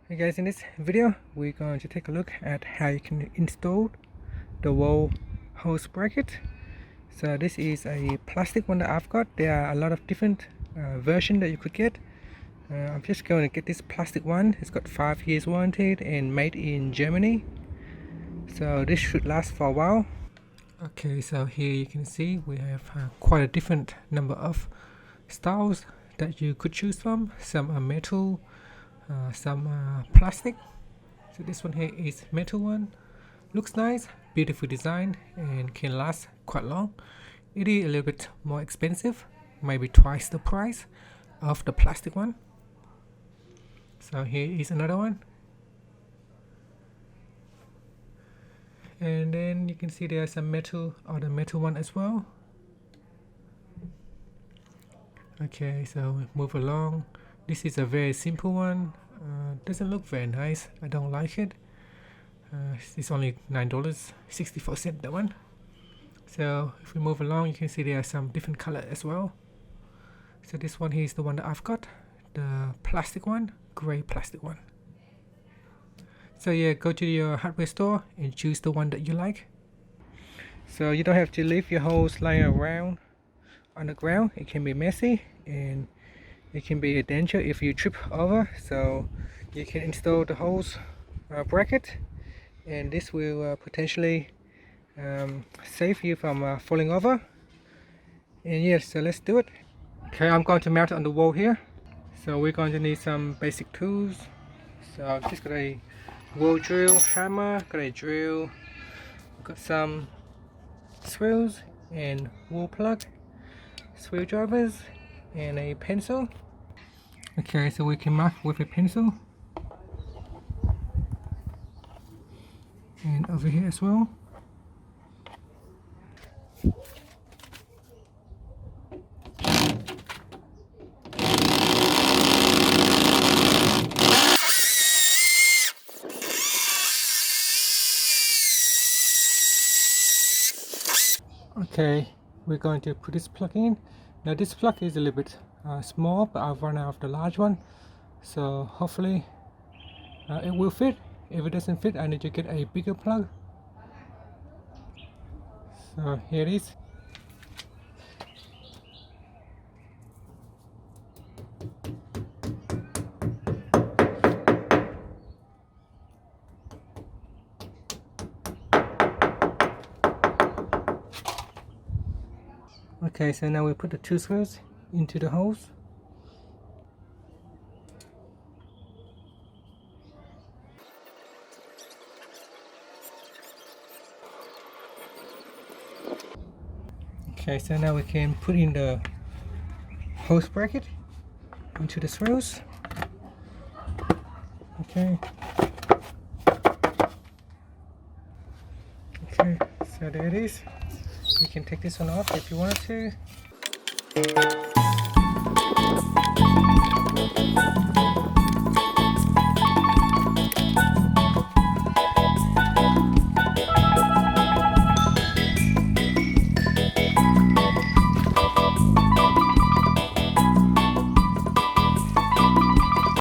Hey guys, in this video we're going to take a look at how you can install the wall hose bracket. So this is a plastic one that I've got. There are a lot of different versions that you could get. I'm just going to get this plastic one. It's got 5 years warranty and made in Germany, so this should last for a while. Okay, so here you can see we have quite a different number of styles that you could choose from. Some are metal, some plastic. So this one here is metal one. Looks nice, beautiful design, and can last quite long. It is a little bit more expensive, maybe twice the price of the plastic one. So here is another one, and then you can see there's some metal or the metal one as well. Okay, so we move along. This is a very simple one. Doesn't look very nice. I don't like it. It's only $9.64, that one. So if we move along, you can see there are some different color as well. So this one here is the one that I've got, the plastic one, gray plastic one. So yeah, go to your hardware store and choose the one that you like. So you don't have to leave your hose lying around on the ground. It can be messy and it can be a danger if you trip over. So you can install the hose bracket, and this will potentially save you from falling over. And yes, so let's do it. Okay, I'm going to mount it on the wall here. So we're going to need some basic tools. So I've just got a wall drill hammer, got a drill, got some swirls and wall plug, screwdrivers, and a pencil. Okay, so we can mark with a pencil, and over here as well. Okay, we're going to put this plug in. Now this plug is a little bit small, but I've run out of the large one, so hopefully it will fit. If it doesn't fit, I need to get a bigger plug. So here it is. Okay, so now we put the two screws into the holes. Okay, so now we can put in the hose bracket into the screws. Okay. Okay, so there it is. You can take this one off if you want to.